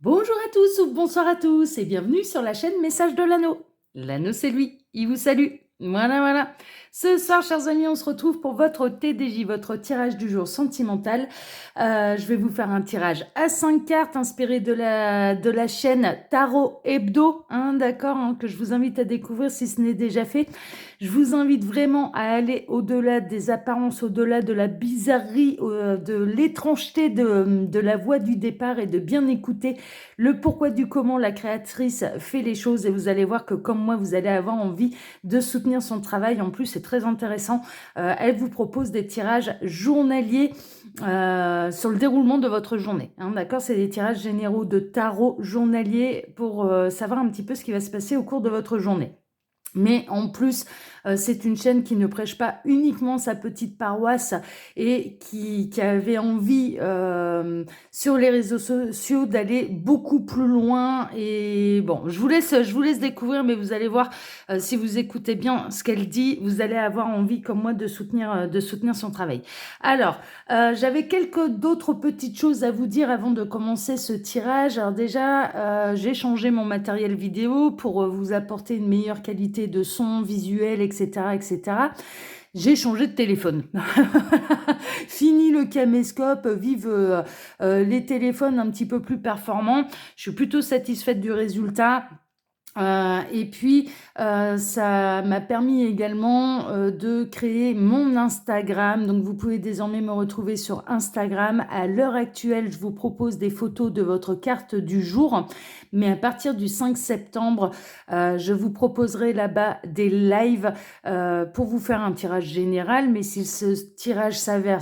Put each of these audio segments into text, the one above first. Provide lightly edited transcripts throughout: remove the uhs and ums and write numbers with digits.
Bonjour à tous ou bonsoir à tous et bienvenue sur la chaîne Message de l'Anneau. L'Anneau, c'est lui, il vous salue. Voilà, voilà. Ce soir, chers amis, on se retrouve pour votre TDJ, votre tirage du jour sentimental. Je vais vous faire un tirage à 5 cartes inspiré de la chaîne Tarot Hebdo, d'accord, que je vous invite à découvrir si ce n'est déjà fait. Je vous invite vraiment à aller au-delà des apparences, au-delà de la bizarrerie, de l'étrangeté de la voix du départ et de bien écouter le pourquoi du comment la créatrice fait les choses et vous allez voir que comme moi, vous allez avoir envie de soutenir son travail. En plus, c'est très intéressant. Elle vous propose des tirages journaliers sur le déroulement de votre journée. D'accord, c'est des tirages généraux de tarot journaliers pour savoir un petit peu ce qui va se passer au cours de votre journée. Mais en plus, c'est une chaîne qui ne prêche pas uniquement sa petite paroisse et qui avait envie sur les réseaux sociaux d'aller beaucoup plus loin. Et bon, je vous laisse découvrir, mais vous allez voir, si vous écoutez bien ce qu'elle dit, vous allez avoir envie, comme moi, de soutenir son travail. Alors, j'avais quelques d'autres petites choses à vous dire avant de commencer ce tirage. Alors déjà, j'ai changé mon matériel vidéo pour vous apporter une meilleure qualité de son, visuel, etc., etc. J'ai changé de téléphone. Fini le caméscope, vive les téléphones un petit peu plus performants. Je suis plutôt satisfaite du résultat. Et puis, ça m'a permis également de créer mon Instagram. Donc, vous pouvez désormais me retrouver sur Instagram. À l'heure actuelle, je vous propose des photos de votre carte du jour. Mais à partir du 5 septembre, je vous proposerai là-bas des lives pour vous faire un tirage général. Mais si ce tirage s'avère,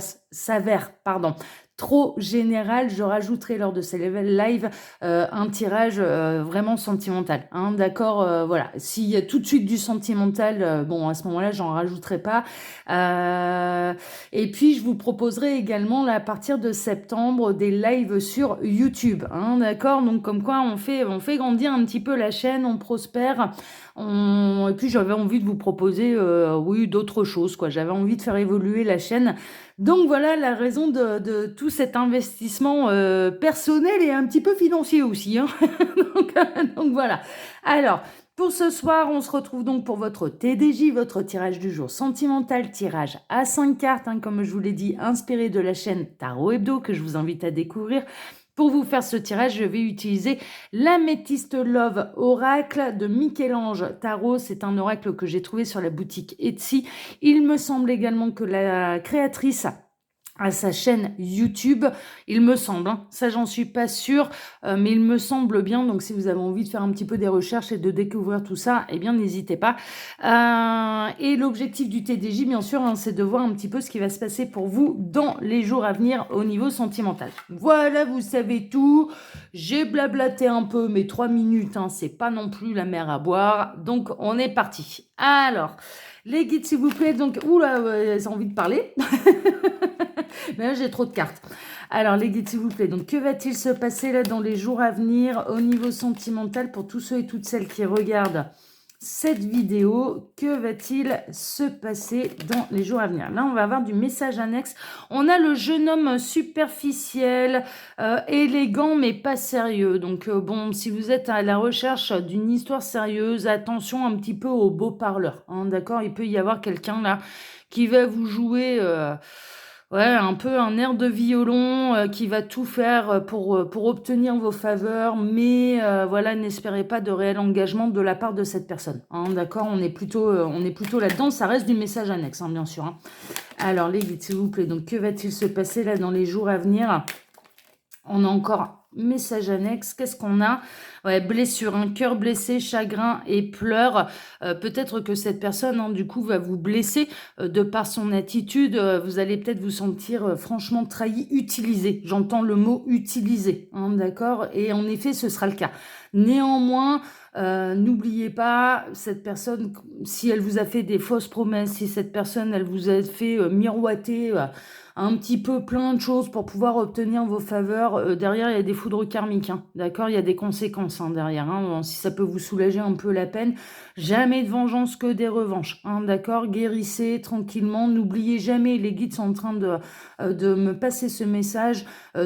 trop général, je rajouterai lors de ces lives un tirage vraiment sentimental. D'accord, voilà. S'il y a tout de suite du sentimental, bon, à ce moment-là, j'en rajouterai pas. Et puis, je vous proposerai également, là, à partir de septembre, des lives sur YouTube. D'accord, donc comme quoi on fait grandir un petit peu la chaîne, on prospère. Et puis, j'avais envie de vous proposer, oui, d'autres choses, quoi. J'avais envie de faire évoluer la chaîne. Donc voilà la raison de tout cet investissement personnel et un petit peu financier aussi. Donc voilà. Alors, pour ce soir, on se retrouve donc pour votre TDJ, votre tirage du jour sentimental, tirage à 5 cartes, comme je vous l'ai dit, inspiré de la chaîne Tarot Hebdo que je vous invite à découvrir. Pour vous faire ce tirage, je vais utiliser l'Améthyste Love Oracle de Michel-Ange Tarot. C'est un oracle que j'ai trouvé sur la boutique Etsy. Il me semble également que la créatrice à sa chaîne YouTube, il me semble, ça j'en suis pas sûre, mais il me semble bien, donc si vous avez envie de faire un petit peu des recherches et de découvrir tout ça, eh bien n'hésitez pas. Et l'objectif du TDJ, bien sûr, c'est de voir un petit peu ce qui va se passer pour vous dans les jours à venir au niveau sentimental. Voilà, vous savez tout, j'ai blablaté un peu, mais 3 minutes, c'est pas non plus la mer à boire, donc on est parti. Alors, les guides s'il vous plaît, donc, oula, j'ai envie de parler. Mais là, j'ai trop de cartes. Alors, les guides, s'il vous plaît. Donc, que va-t-il se passer là dans les jours à venir au niveau sentimental pour tous ceux et toutes celles qui regardent cette vidéo? Que va-t-il se passer dans les jours à venir? Là, on va avoir du message annexe. On a le jeune homme superficiel, élégant, mais pas sérieux. Donc, bon, si vous êtes à la recherche d'une histoire sérieuse, attention un petit peu aux beaux parleurs. D'accord, il peut y avoir quelqu'un là qui va vous jouer... ouais, un peu un air de violon qui va tout faire pour obtenir vos faveurs, mais voilà, n'espérez pas de réel engagement de la part de cette personne. D'accord, on est plutôt là-dedans, ça reste du message annexe, bien sûr. Alors, les guides, s'il vous plaît, donc que va-t-il se passer là dans les jours à venir? On a encore message annexe. Qu'est-ce qu'on a? Ouais, blessure, un cœur blessé, chagrin et pleurs. Peut-être que cette personne, du coup, va vous blesser de par son attitude. Vous allez peut-être vous sentir franchement trahi, utilisé. J'entends le mot utilisé, d'accord? Et en effet, ce sera le cas. Néanmoins, n'oubliez pas, cette personne, si elle vous a fait des fausses promesses, si cette personne, elle vous a fait miroiter... un petit peu plein de choses pour pouvoir obtenir vos faveurs. Derrière, il y a des foudres karmiques, hein, d'accord? Il y a des conséquences hein, derrière. Hein, bon, si ça peut vous soulager un peu la peine, jamais de vengeance que des revanches, hein, d'accord? Guérissez tranquillement. N'oubliez jamais, les guides sont en train de me passer ce message.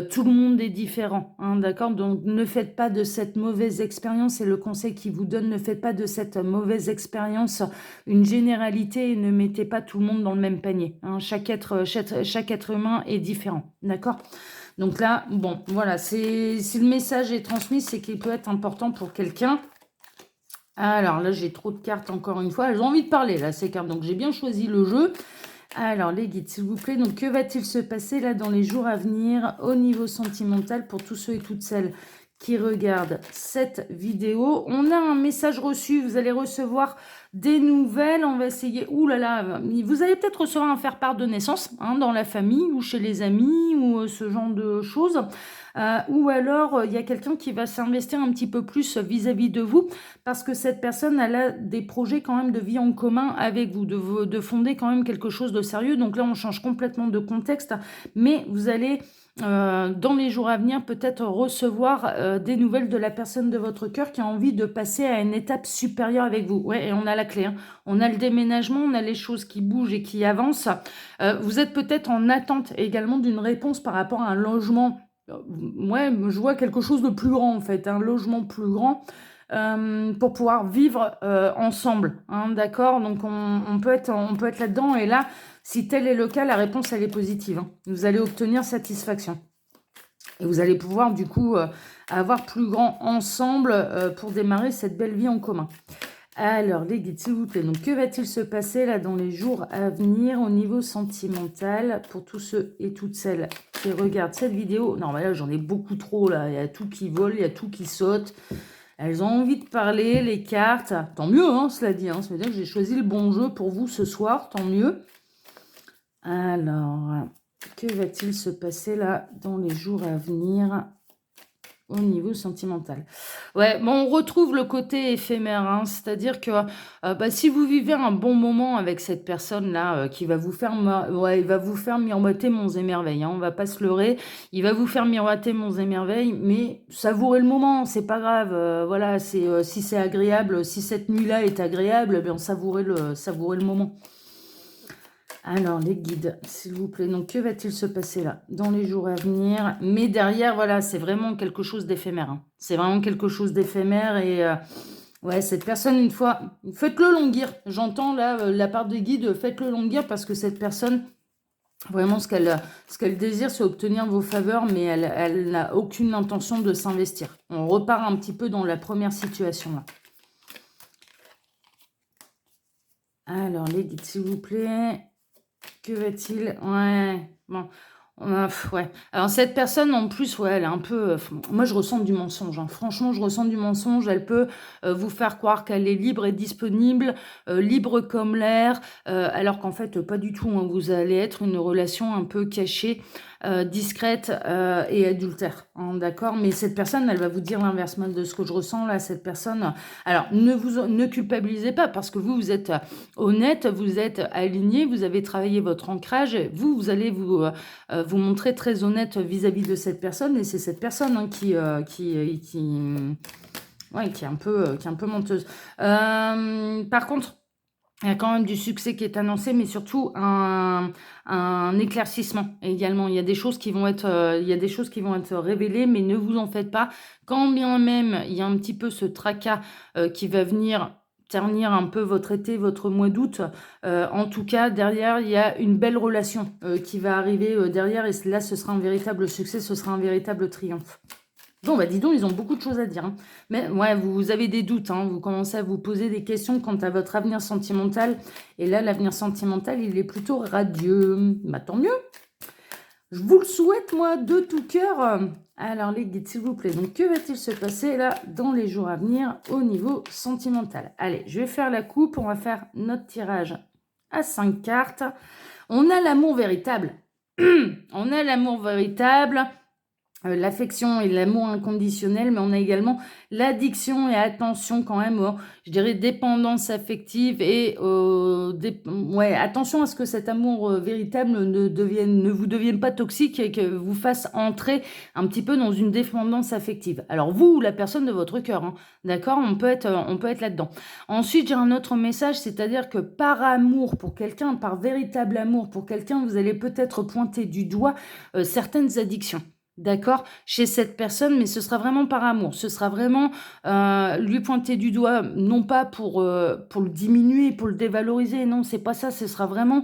Tout le monde est différent, hein, d'accord? Donc ne faites pas de cette mauvaise expérience, et le conseil qu'il vous donne, ne faites pas de cette mauvaise expérience une généralité, et ne mettez pas tout le monde dans le même panier, hein. Chaque être humain est différent, d'accord? Donc là, bon, voilà, si le message est transmis, c'est qu'il peut être important pour quelqu'un. Alors là, j'ai trop de cartes encore une fois. Elles ont envie de parler, là, ces cartes. Donc j'ai bien choisi le jeu. Alors, les guides, s'il vous plaît. Donc, que va-t-il se passer là dans les jours à venir au niveau sentimental pour tous ceux et toutes celles qui regardent cette vidéo? On a un message reçu. Vous allez recevoir des nouvelles. On va essayer... Ouh là là, vous allez peut-être recevoir un faire-part de naissance hein, dans la famille ou chez les amis ou ce genre de choses. Ou alors, il y a quelqu'un qui va s'investir un petit peu plus vis-à-vis de vous parce que cette personne, elle a des projets quand même de vie en commun avec vous, de fonder quand même quelque chose de sérieux. Donc là, on change complètement de contexte, mais vous allez... dans les jours à venir, peut-être recevoir des nouvelles de la personne de votre cœur qui a envie de passer à une étape supérieure avec vous. Ouais, et on a la clé. Hein. On a le déménagement, on a les choses qui bougent et qui avancent. Vous êtes peut-être en attente également d'une réponse par rapport à un logement. Ouais, je vois quelque chose de plus grand en fait, un logement plus grand. Pour pouvoir vivre ensemble, hein, d'accord? Donc on peut être là-dedans, et là, si tel est le cas, la réponse elle est positive, hein. Vous allez obtenir satisfaction et vous allez pouvoir du coup avoir plus grand ensemble pour démarrer cette belle vie en commun. Alors les guides, s'il vous plaît, donc que va-t-il se passer là dans les jours à venir au niveau sentimental pour tous ceux et toutes celles qui regardent cette vidéo? Non mais là j'en ai beaucoup trop là, il y a tout qui vole, il y a tout qui saute. Elles ont envie de parler, les cartes. Tant mieux, hein, cela dit. Hein. Ça veut dire que j'ai choisi le bon jeu pour vous ce soir. Tant mieux. Alors, que va-t-il se passer là dans les jours à venir au niveau sentimental? Ouais, bon, on retrouve le côté éphémère, hein, c'est-à-dire que si vous vivez un bon moment avec cette personne-là qui va vous faire, il va vous faire miroiter monts et merveilles, hein, on va pas se leurrer, il va vous faire miroiter monts et merveilles, mais savourez le moment, c'est pas grave, voilà, si c'est agréable, si cette nuit-là est agréable, bien savourez le moment. Alors, les guides, s'il vous plaît. Donc, que va-t-il se passer là dans les jours à venir? Mais derrière, voilà, c'est vraiment quelque chose d'éphémère. Hein. C'est vraiment quelque chose d'éphémère. Et ouais, cette personne, une fois, faites-le longuir. J'entends là la part des guides, faites-le longuir parce que cette personne, vraiment, ce qu'elle désire, c'est obtenir vos faveurs, mais elle n'a aucune intention de s'investir. On repart un petit peu dans la première situation là. Alors, les guides, s'il vous plaît. Que va-t-il? Ouais, bon. Ouais. Alors, cette personne, en plus, ouais, elle est un peu... moi, je ressens du mensonge. Hein. Franchement, je ressens du mensonge. Elle peut vous faire croire qu'elle est libre et disponible, libre comme l'air, alors qu'en fait, pas du tout. Hein. Vous allez être une relation un peu cachée, discrète et adultère. Hein, d'accord? Mais cette personne, elle va vous dire l'inverse de ce que je ressens là. Cette personne... Alors, ne culpabilisez pas parce que vous êtes honnête, vous êtes aligné, vous avez travaillé votre ancrage. Vous allez vous montrer très honnête vis-à-vis de cette personne, et c'est cette personne hein, qui est un peu menteuse. Par contre, il y a quand même du succès qui est annoncé, mais surtout un éclaircissement également. Il y a des choses qui vont être révélées, mais ne vous en faites pas. Quand bien même il y a un petit peu ce tracas qui va venir ternir un peu votre été, votre mois d'août. En tout cas, derrière, il y a une belle relation qui va arriver derrière, et là, ce sera un véritable succès, ce sera un véritable triomphe. Bon, bah dis donc, ils ont beaucoup de choses à dire. Hein. Mais ouais, vous avez des doutes, hein, vous commencez à vous poser des questions quant à votre avenir sentimental. Et là, l'avenir sentimental, il est plutôt radieux. Bah tant mieux. Je vous le souhaite, moi, de tout cœur. Alors, les guides, s'il vous plaît. Donc, que va-t-il se passer, là, dans les jours à venir, au niveau sentimental? Allez, je vais faire la coupe. On va faire notre tirage à 5 cartes. On a l'amour véritable. On a l'amour véritable. l'affection et l'amour inconditionnel, mais on a également l'addiction et attention quand même, je dirais dépendance affective et ouais, attention à ce que cet amour véritable ne vous devienne pas toxique et que vous fasse entrer un petit peu dans une dépendance affective. Alors vous ou la personne de votre cœur, hein, d'accord, on peut être là-dedans. Ensuite, j'ai un autre message, c'est-à-dire que par amour pour quelqu'un, par véritable amour pour quelqu'un, vous allez peut-être pointer du doigt certaines addictions. D'accord, chez cette personne, mais ce sera vraiment par amour. Ce sera vraiment lui pointer du doigt, non pas pour le diminuer, pour le dévaloriser. Non, c'est pas ça. Ce sera vraiment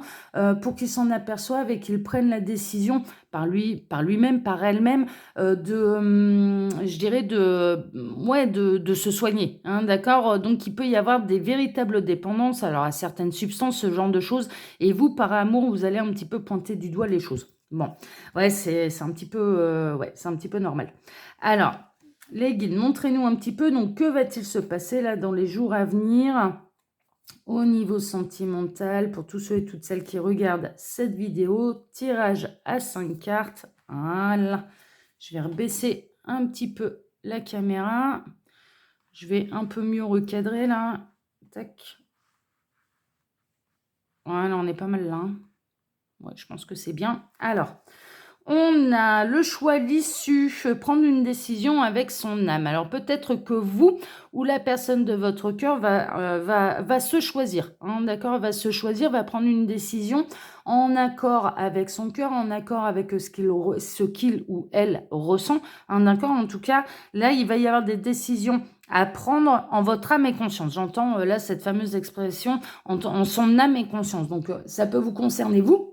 pour qu'il s'en aperçoive et qu'il prenne la décision par lui-même, par elle-même, je dirais ouais, de se soigner. Hein, d'accord. Donc, il peut y avoir des véritables dépendances, alors à certaines substances, ce genre de choses. Et vous, par amour, vous allez un petit peu pointer du doigt les choses. Bon, ouais, c'est un petit peu, ouais, c'est un petit peu normal. Alors, les guides, montrez-nous un petit peu, donc, que va-t-il se passer là dans les jours à venir au niveau sentimental pour tous ceux et toutes celles qui regardent cette vidéo. Tirage à 5 cartes. Voilà. Je vais rebaisser un petit peu la caméra. Je vais un peu mieux recadrer là. Tac. Voilà, on est pas mal là. Hein. Ouais, je pense que c'est bien. Alors, on a le choix, l'issue, prendre une décision avec son âme. Alors peut-être que vous ou la personne de votre cœur va se choisir, hein, d'accord, va se choisir, va prendre une décision en accord avec son cœur, en accord avec ce qu'il ou elle ressent, hein, d'accord. En tout cas, là, il va y avoir des décisions à prendre en votre âme et conscience. J'entends là cette fameuse expression en son âme et conscience. Donc ça peut vous concerner vous,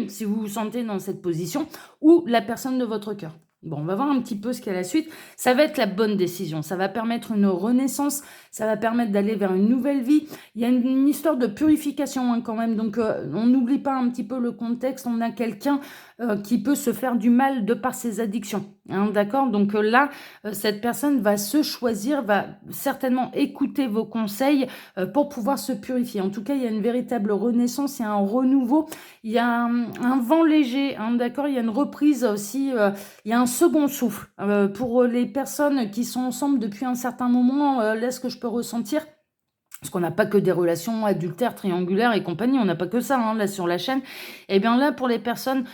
si vous vous sentez dans cette position, ou la personne de votre cœur. Bon, on va voir un petit peu ce qu'il y a la suite. Ça va être la bonne décision. Ça va permettre une renaissance. Ça va permettre d'aller vers une nouvelle vie. Il y a une histoire de purification hein, quand même. Donc, on n'oublie pas un petit peu le contexte. On a quelqu'un qui peut se faire du mal de par ses addictions. Hein, d'accord. Donc là, cette personne va se choisir, va certainement écouter vos conseils pour pouvoir se purifier. En tout cas, il y a une véritable renaissance, il y a un renouveau, il y a un vent léger, hein, d'accord. Il y a une reprise aussi, il y a un second souffle. Pour les personnes qui sont ensemble depuis un certain moment, là, ce que je peux ressentir, parce qu'on n'a pas que des relations adultères, triangulaires et compagnie, on n'a pas que ça hein, là sur la chaîne. Et bien là, pour les personnes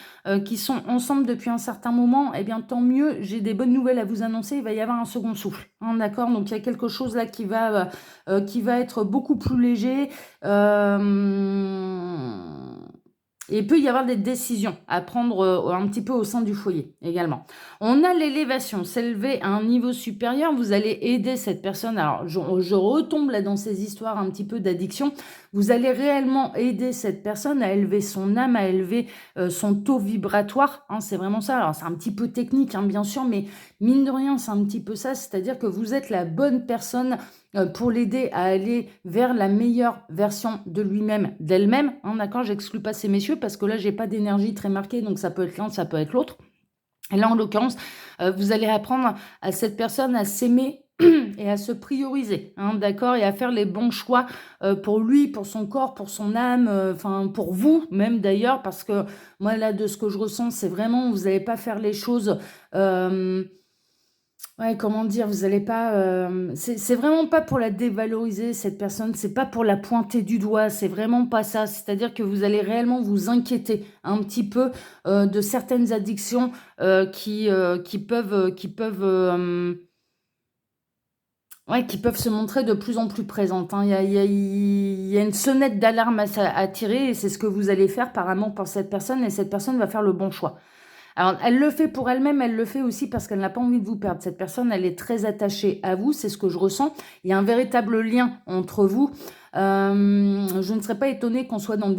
qui sont ensemble depuis un certain moment, et bien tant mieux, j'ai des bonnes nouvelles à vous annoncer, il va y avoir un second souffle. Hein, d'accord, donc il y a quelque chose là qui va être beaucoup plus léger. Et il peut y avoir des décisions à prendre un petit peu au sein du foyer également. On a l'élévation, s'élever à un niveau supérieur. Vous allez aider cette personne. Alors, je retombe là dans ces histoires un petit peu d'addiction. Vous allez réellement aider cette personne à élever son âme, à élever son taux vibratoire. Hein, c'est vraiment ça. Alors, c'est un petit peu technique, hein, bien sûr, mais mine de rien, c'est un petit peu ça. C'est-à-dire que vous êtes la bonne personne pour l'aider à aller vers la meilleure version de lui-même, d'elle-même. Hein, d'accord, j'exclus pas ces messieurs parce que là, j'ai pas d'énergie très marquée, donc ça peut être l'un, ça peut être l'autre. Et là, en l'occurrence, vous allez apprendre à cette personne à s'aimer et à se prioriser, hein, d'accord, et à faire les bons choix pour lui, pour son corps, pour son âme, enfin pour vous même d'ailleurs, parce que moi là, de ce que je ressens, c'est vraiment, vous n'allez pas faire les choses... Ouais, comment dire, vous allez pas, c'est vraiment pas pour la dévaloriser cette personne, c'est pas pour la pointer du doigt, c'est vraiment pas ça. C'est-à-dire que vous allez réellement vous inquiéter un petit peu de certaines addictions ouais, qui peuvent se montrer de plus en plus présentes. Hein. Il y a une sonnette d'alarme à tirer et c'est ce que vous allez faire par amour pour cette personne et cette personne va faire le bon choix. Alors, elle le fait pour elle-même, elle le fait aussi parce qu'elle n'a pas envie de vous perdre. Cette personne, elle est très attachée à vous, c'est ce que je ressens. Il y a un véritable lien entre vous. Je ne serais pas étonnée qu'on soit dans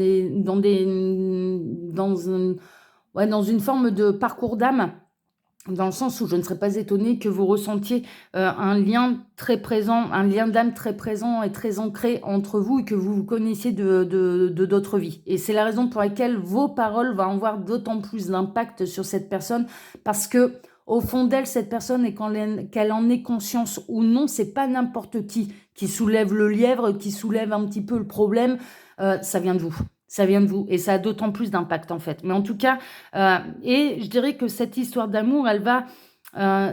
une forme de parcours d'âme, dans le sens où je ne serais pas étonnée que vous ressentiez un lien très présent, un lien d'âme très présent et très ancré entre vous et que vous vous connaissiez de d'autres vies. Et c'est la raison pour laquelle vos paroles vont avoir d'autant plus d'impact sur cette personne parce que au fond d'elle, cette personne, et qu'elle en ait conscience ou non, c'est pas n'importe qui soulève le lièvre, qui soulève un petit peu le problème, ça vient de vous. Ça vient de vous et ça a d'autant plus d'impact en fait. Mais en tout cas, et je dirais que cette histoire d'amour, elle va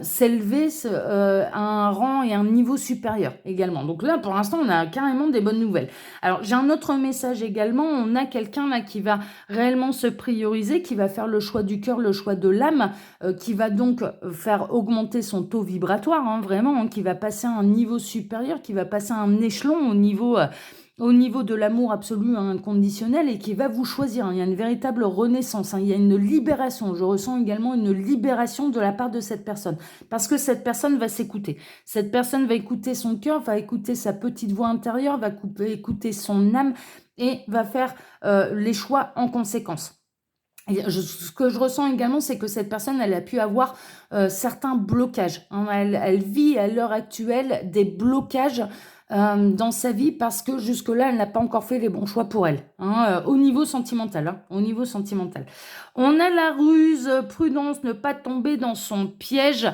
s'élever à un rang et un niveau supérieur également. Donc là, pour l'instant, on a carrément des bonnes nouvelles. Alors, j'ai un autre message également. On a quelqu'un là qui va réellement se prioriser, qui va faire le choix du cœur, le choix de l'âme, qui va donc faire augmenter son taux vibratoire, hein, vraiment, hein, qui va passer à un niveau supérieur, qui va passer à un échelon au niveau de l'amour absolu, hein, inconditionnel, et qui va vous choisir. Hein. Il y a une véritable renaissance, hein. Il y a une libération. Je ressens également une libération de la part de cette personne, parce que cette personne va s'écouter. Cette personne va écouter son cœur, va écouter sa petite voix intérieure, va écouter son âme, et va faire les choix en conséquence. Ce que je ressens également, c'est que cette personne, elle a pu avoir certains blocages. Hein. Elle vit à l'heure actuelle des blocages dans sa vie parce que jusque-là, elle n'a pas encore fait les bons choix pour elle, hein, au niveau sentimental. Hein, au niveau sentimental. On a la ruse, prudence, ne pas tomber dans son piège.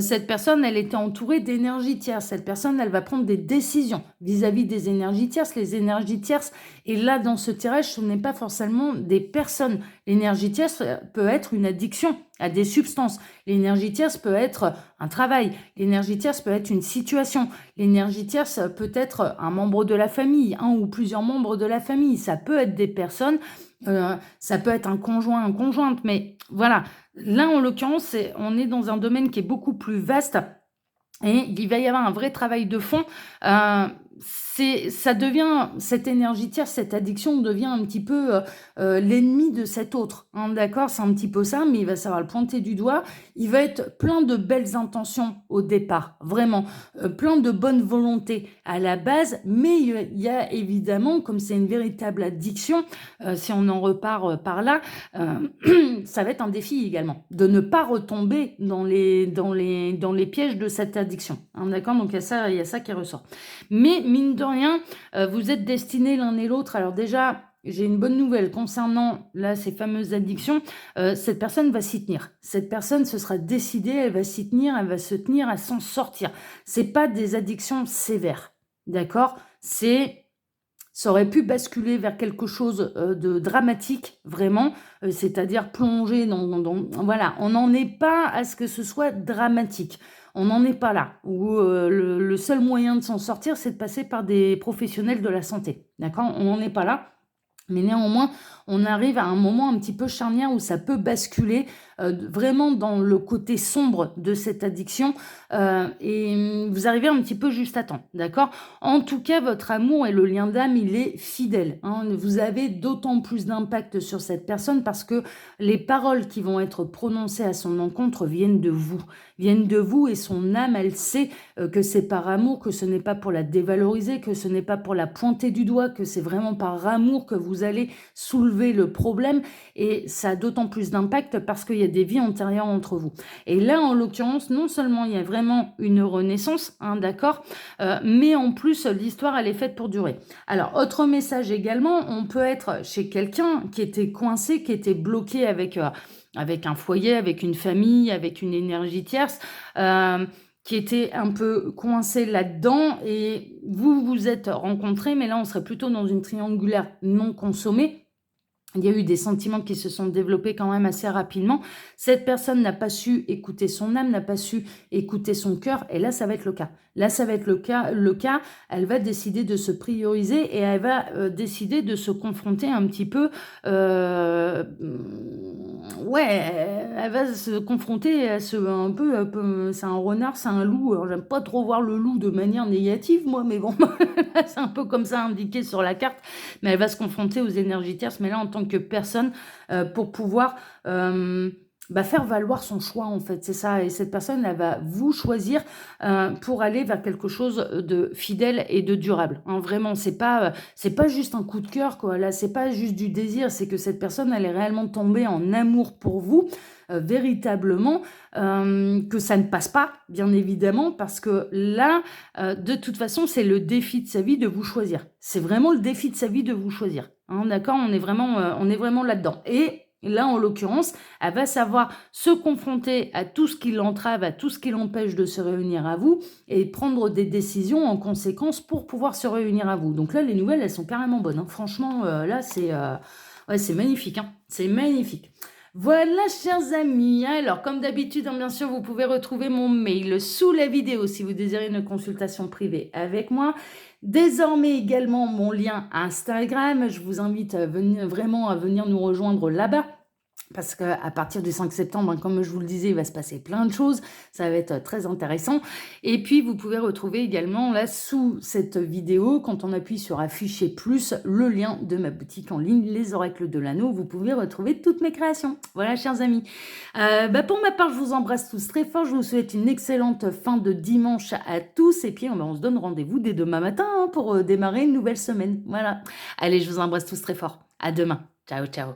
Cette personne, elle était entourée d'énergies tierces. Cette personne, elle va prendre des décisions vis-à-vis des énergies tierces. Les énergies tierces, et là, dans ce tirage, ce n'est pas forcément des personnes. L'énergie tierce peut être une addiction à des substances. L'énergie tierce peut être un travail. L'énergie tierce peut être une situation. L'énergie tierce peut être un membre de la famille, un ou plusieurs membres de la famille. Ça peut être des personnes, ça peut être un conjoint, une conjointe. Mais voilà, là, en l'occurrence, on est dans un domaine qui est beaucoup plus vaste. Et il va y avoir un vrai travail de fond. Ça devient, cette énergie tierce, cette addiction devient un petit peu l'ennemi de cet autre. Hein, d'accord, c'est un petit peu ça, mais il va savoir le pointer du doigt. Il va être plein de belles intentions au départ, vraiment, plein de bonne volonté à la base, mais il y a évidemment, comme c'est une véritable addiction, si on en repart par là, ça va être un défi également, de ne pas retomber dans les pièges de cette addiction. Hein, d'accord, donc il y a ça qui ressort. Mais mine de rien, vous êtes destinés l'un et l'autre. Alors déjà, j'ai une bonne nouvelle concernant là ces fameuses addictions. Cette personne va s'y tenir. Cette personne se sera décidée, elle va s'y tenir, elle va se tenir à s'en sortir. C'est pas des addictions sévères, d'accord? Ça aurait pu basculer vers quelque chose de dramatique, vraiment, c'est-à-dire plonger voilà, on n'en est pas à ce que ce soit dramatique. On n'en est pas là, où le seul moyen de s'en sortir, c'est de passer par des professionnels de la santé. D'accord? On n'en est pas là. Mais néanmoins, on arrive à un moment un petit peu charnière où ça peut basculer vraiment dans le côté sombre de cette addiction et vous arrivez un petit peu juste à temps, d'accord? En tout cas, votre amour et le lien d'âme, il est fidèle. Hein. Vous avez d'autant plus d'impact sur cette personne parce que les paroles qui vont être prononcées à son encontre viennent de vous et son âme, elle sait que c'est par amour, que ce n'est pas pour la dévaloriser, que ce n'est pas pour la pointer du doigt, que c'est vraiment par amour que vous allez soulever le problème et ça a d'autant plus d'impact parce qu'il y a des vies antérieures entre vous. Et là, en l'occurrence, non seulement il y a vraiment une renaissance, hein, d'accord, mais en plus, l'histoire, elle est faite pour durer. Alors, autre message également, on peut être chez quelqu'un qui était coincé, qui était bloqué avec un foyer, avec une famille, avec une énergie tierce, qui était un peu coincé là-dedans et vous vous êtes rencontrés, mais là, on serait plutôt dans une triangulaire non consommée. Il y a eu des sentiments qui se sont développés quand même assez rapidement. Cette personne n'a pas su écouter son âme, n'a pas su écouter son cœur. Et là, ça va être le cas. Là, ça va être le cas. Elle va décider de se prioriser et elle va décider de se confronter un petit peu. Elle va se confronter à un peu. C'est un renard, c'est un loup. Alors, j'aime pas trop voir le loup de manière négative, moi, mais bon, c'est un peu comme ça indiqué sur la carte. Mais elle va se confronter aux énergies tierces, mais là, en tant que personne, pour pouvoir faire valoir son choix, en fait, c'est ça. Et cette personne, elle va vous choisir pour aller vers quelque chose de fidèle et de durable. Hein, vraiment, c'est pas juste un coup de cœur, quoi. Là, c'est pas juste du désir, c'est que cette personne, elle est réellement tombée en amour pour vous, véritablement, que ça ne passe pas, bien évidemment, parce que là, de toute façon, c'est le défi de sa vie de vous choisir. C'est vraiment le défi de sa vie de vous choisir. Hein, d'accord, on est vraiment là-dedans. Et là, en l'occurrence, elle va savoir se confronter à tout ce qui l'entrave, à tout ce qui l'empêche de se réunir à vous et prendre des décisions en conséquence pour pouvoir se réunir à vous. Donc là, les nouvelles, elles sont carrément bonnes. Hein. Franchement, là, c'est magnifique. Hein. C'est magnifique. Voilà, chers amis. Alors, comme d'habitude, hein, bien sûr, vous pouvez retrouver mon mail sous la vidéo si vous désirez une consultation privée avec moi. Désormais également mon lien Instagram. Je vous invite vraiment à venir nous rejoindre là-bas. Parce qu'à partir du 5 septembre, hein, comme je vous le disais, il va se passer plein de choses. Ça va être très intéressant. Et puis, vous pouvez retrouver également là sous cette vidéo, quand on appuie sur afficher plus, le lien de ma boutique en ligne, Les Oracles de l'Anneau. Vous pouvez retrouver toutes mes créations. Voilà, chers amis. Pour ma part, je vous embrasse tous très fort. Je vous souhaite une excellente fin de dimanche à tous. Et puis, on se donne rendez-vous dès demain matin pour démarrer une nouvelle semaine. Voilà. Allez, je vous embrasse tous très fort. À demain. Ciao, ciao.